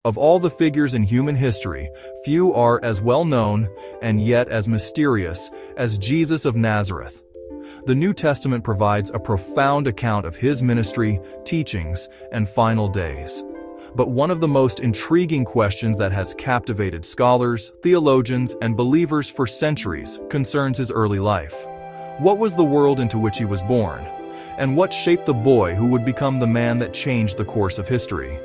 Of all the figures in human history, few are as well known and yet as mysterious as Jesus of Nazareth. The New Testament provides a profound account of his ministry, teachings, and final days. But one of the most intriguing questions that has captivated scholars, theologians, and believers for centuries concerns his early life. What was the world into which he was born? And what shaped the boy who would become the man that changed the course of history?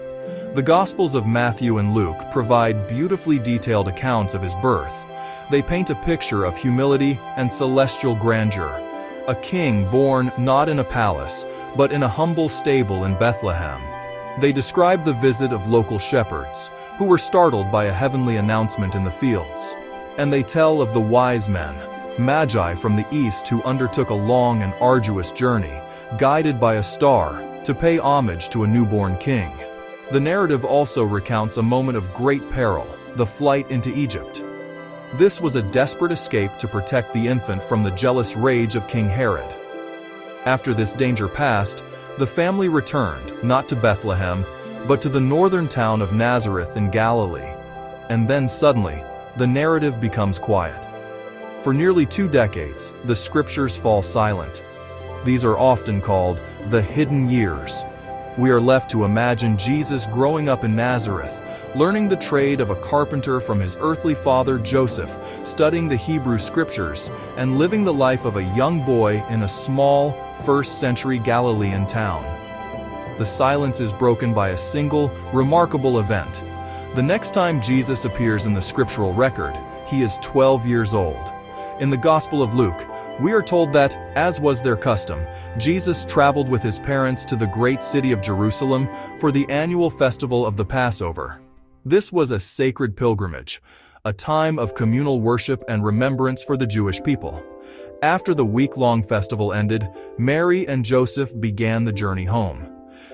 The Gospels of Matthew and Luke provide beautifully detailed accounts of his birth. They paint a picture of humility and celestial grandeur. A king born not in a palace, but in a humble stable in Bethlehem. They describe the visit of local shepherds, who were startled by a heavenly announcement in the fields. And they tell of the wise men, magi from the east, who undertook a long and arduous journey, guided by a star, to pay homage to a newborn king. The narrative also recounts a moment of great peril, the flight into Egypt. This was a desperate escape to protect the infant from the jealous rage of King Herod. After this danger passed, the family returned, not to Bethlehem, but to the northern town of Nazareth in Galilee. And then suddenly, the narrative becomes quiet. For nearly 2 decades, the scriptures fall silent. These are often called the hidden years. We are left to imagine Jesus growing up in Nazareth, learning the trade of a carpenter from his earthly father Joseph, studying the Hebrew scriptures, and living the life of a young boy in a small, first-century Galilean town. The silence is broken by a single, remarkable event. The next time Jesus appears in the scriptural record, he is 12 years old. In the Gospel of Luke, we are told that, as was their custom, Jesus traveled with his parents to the great city of Jerusalem for the annual festival of the Passover. This was a sacred pilgrimage, a time of communal worship and remembrance for the Jewish people. After the week-long festival ended, Mary and Joseph began the journey home.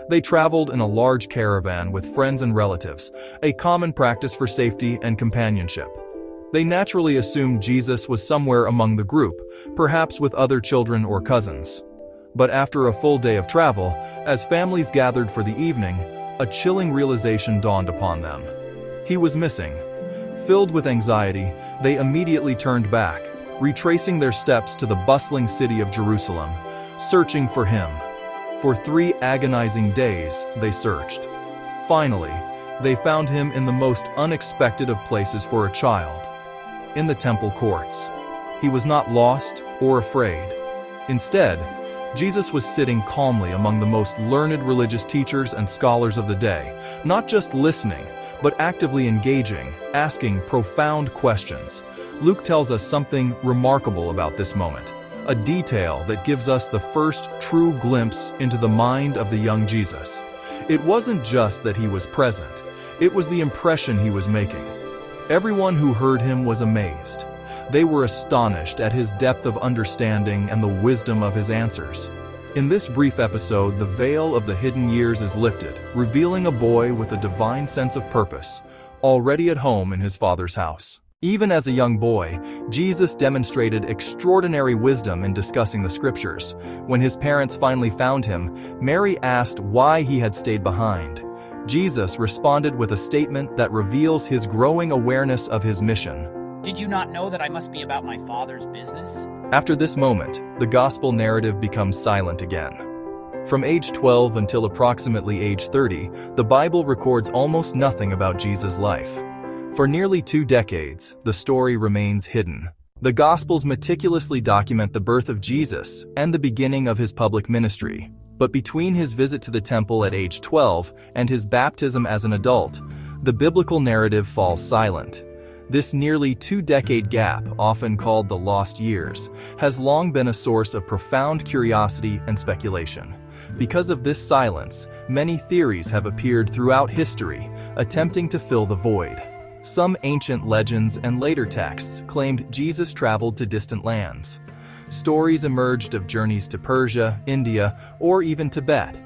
They traveled in a large caravan with friends and relatives, a common practice for safety and companionship. They naturally assumed Jesus was somewhere among the group, perhaps with other children or cousins. But after a full day of travel, as families gathered for the evening, a chilling realization dawned upon them. He was missing. Filled with anxiety, they immediately turned back, retracing their steps to the bustling city of Jerusalem, searching for him. For 3 agonizing days, they searched. Finally, they found him in the most unexpected of places for a child. In the temple courts. He was not lost or afraid. Instead, Jesus was sitting calmly among the most learned religious teachers and scholars of the day, not just listening, but actively engaging, asking profound questions. Luke tells us something remarkable about this moment, a detail that gives us the first true glimpse into the mind of the young Jesus. It wasn't just that he was present, it was the impression he was making. Everyone who heard him was amazed. They were astonished at his depth of understanding and the wisdom of his answers. In this brief episode, the veil of the hidden years is lifted, revealing a boy with a divine sense of purpose, already at home in his Father's house. Even as a young boy, Jesus demonstrated extraordinary wisdom in discussing the scriptures. When his parents finally found him, Mary asked why he had stayed behind. Jesus responded with a statement that reveals his growing awareness of his mission. Did you not know that I must be about my Father's business? After this moment, the gospel narrative becomes silent again. From age 12 until approximately age 30, the Bible records almost nothing about Jesus' life. For nearly 2 decades, the story remains hidden. The Gospels meticulously document the birth of Jesus and the beginning of his public ministry. But between his visit to the temple at age 12 and his baptism as an adult, the biblical narrative falls silent. This nearly 2-decade gap, often called the lost years, has long been a source of profound curiosity and speculation. Because of this silence, many theories have appeared throughout history, attempting to fill the void. Some ancient legends and later texts claimed Jesus traveled to distant lands. Stories emerged of journeys to Persia, India, or even Tibet.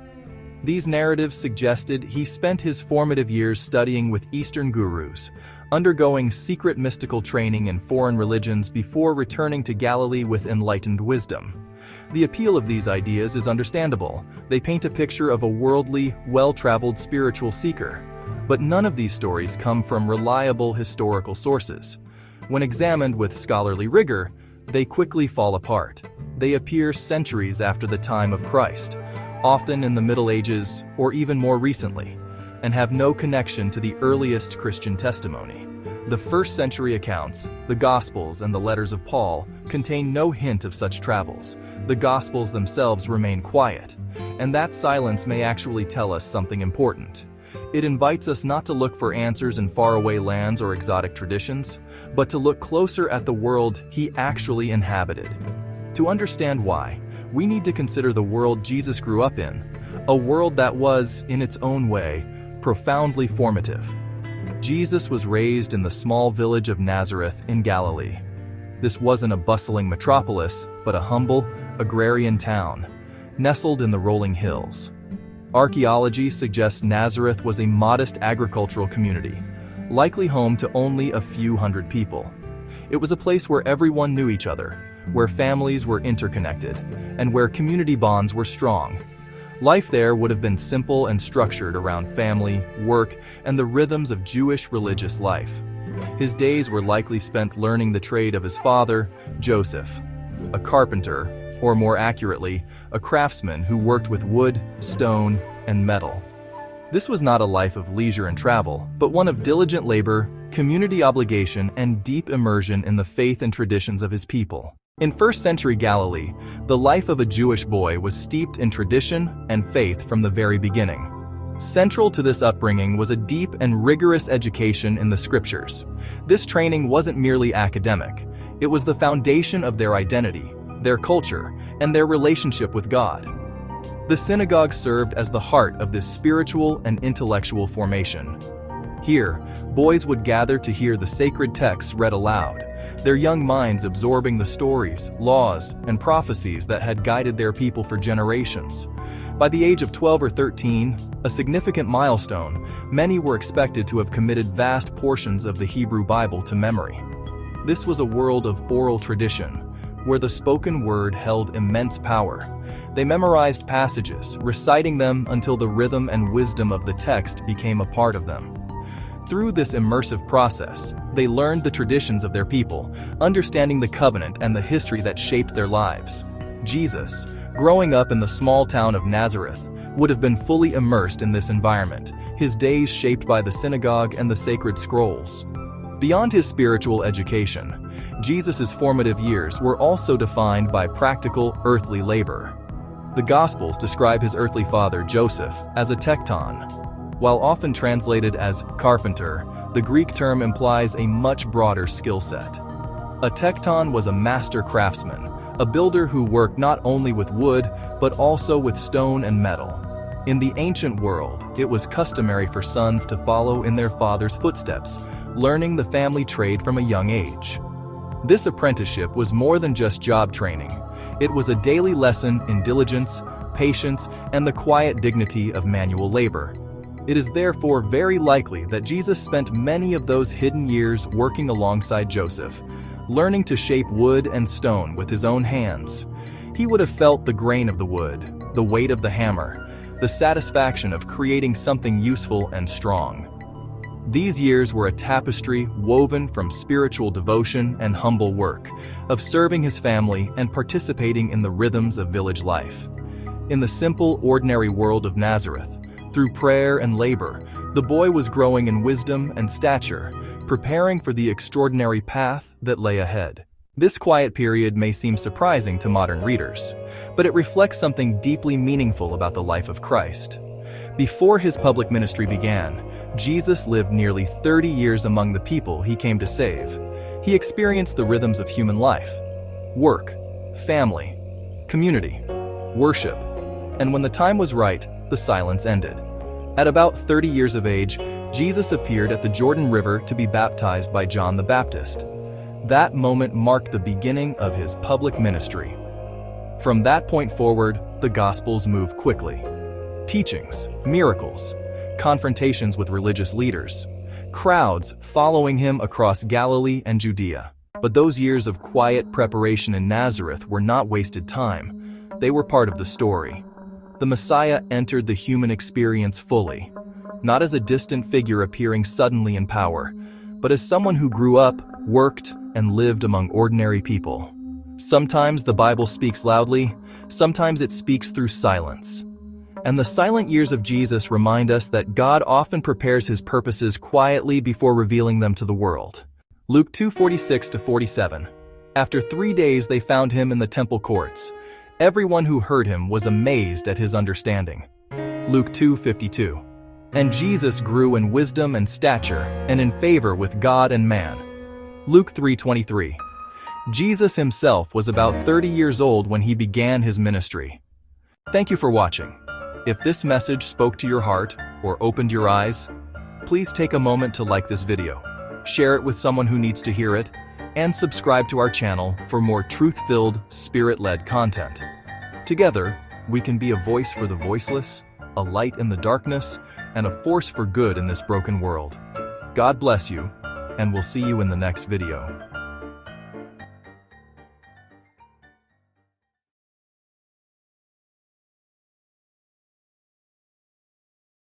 These narratives suggested he spent his formative years studying with Eastern gurus, undergoing secret mystical training in foreign religions before returning to Galilee with enlightened wisdom. The appeal of these ideas is understandable. They paint a picture of a worldly, well-traveled spiritual seeker. But none of these stories come from reliable historical sources. When examined with scholarly rigor, they quickly fall apart. They appear centuries after the time of Christ, often in the Middle Ages or even more recently, and have no connection to the earliest Christian testimony. The first-century accounts, the Gospels and the letters of Paul, contain no hint of such travels. The Gospels themselves remain quiet, and that silence may actually tell us something important. It invites us not to look for answers in faraway lands or exotic traditions, but to look closer at the world he actually inhabited. To understand why, we need to consider the world Jesus grew up in, a world that was, in its own way, profoundly formative. Jesus was raised in the small village of Nazareth in Galilee. This wasn't a bustling metropolis, but a humble, agrarian town, nestled in the rolling hills. Archaeology suggests Nazareth was a modest agricultural community, likely home to only a few hundred people. It was a place where everyone knew each other, where families were interconnected, and where community bonds were strong. Life there would have been simple and structured around family, work, and the rhythms of Jewish religious life. His days were likely spent learning the trade of his father, Joseph, a carpenter, or more accurately, a craftsman who worked with wood, stone, and metal. This was not a life of leisure and travel, but one of diligent labor, community obligation, and deep immersion in the faith and traditions of his people. In first-century Galilee, the life of a Jewish boy was steeped in tradition and faith from the very beginning. Central to this upbringing was a deep and rigorous education in the Scriptures. This training wasn't merely academic. It was the foundation of their identity, their culture, and their relationship with God. The synagogue served as the heart of this spiritual and intellectual formation. Here, boys would gather to hear the sacred texts read aloud, their young minds absorbing the stories, laws, and prophecies that had guided their people for generations. By the age of 12 or 13, a significant milestone, many were expected to have committed vast portions of the Hebrew Bible to memory. This was a world of oral tradition, where the spoken word held immense power. They memorized passages, reciting them until the rhythm and wisdom of the text became a part of them. Through this immersive process, they learned the traditions of their people, understanding the covenant and the history that shaped their lives. Jesus, growing up in the small town of Nazareth, would have been fully immersed in this environment, his days shaped by the synagogue and the sacred scrolls. Beyond his spiritual education, Jesus' formative years were also defined by practical, earthly labor. The Gospels describe his earthly father, Joseph, as a tekton. While often translated as carpenter, the Greek term implies a much broader skill set. A tekton was a master craftsman, a builder who worked not only with wood, but also with stone and metal. In the ancient world, it was customary for sons to follow in their father's footsteps, learning the family trade from a young age. This apprenticeship was more than just job training. It was a daily lesson in diligence, patience, and the quiet dignity of manual labor. It is therefore very likely that Jesus spent many of those hidden years working alongside Joseph, learning to shape wood and stone with his own hands. He would have felt the grain of the wood, the weight of the hammer, the satisfaction of creating something useful and strong. These years were a tapestry woven from spiritual devotion and humble work, of serving his family and participating in the rhythms of village life. In the simple, ordinary world of Nazareth, through prayer and labor, the boy was growing in wisdom and stature, preparing for the extraordinary path that lay ahead. This quiet period may seem surprising to modern readers, but it reflects something deeply meaningful about the life of Christ. Before his public ministry began, Jesus lived nearly 30 years among the people he came to save. He experienced the rhythms of human life: work, family, community, worship, and when the time was right, the silence ended. At about 30 years of age, Jesus appeared at the Jordan River to be baptized by John the Baptist. That moment marked the beginning of his public ministry. From that point forward, the Gospels move quickly. Teachings, miracles, confrontations with religious leaders, crowds following him across Galilee and Judea. But those years of quiet preparation in Nazareth were not wasted time. They were part of the story. The Messiah entered the human experience fully. not as a distant figure appearing suddenly in power, but as someone who grew up, worked, and lived among ordinary people. Sometimes the Bible speaks loudly, sometimes it speaks through silence. And the silent years of Jesus remind us that God often prepares his purposes quietly before revealing them to the world. Luke 2:46-47. After 3 days they found him in the temple courts. Everyone who heard him was amazed at his understanding. Luke 2:52. And Jesus grew in wisdom and stature, and in favor with God and man. Luke 3:23. Jesus himself was about 30 years old when he began his ministry. Thank you for watching. If this message spoke to your heart or opened your eyes, please take a moment to like this video, share it with someone who needs to hear it, and subscribe to our channel for more truth-filled, spirit-led content. Together, we can be a voice for the voiceless, a light in the darkness, and a force for good in this broken world. God bless you, and we'll see you in the next video.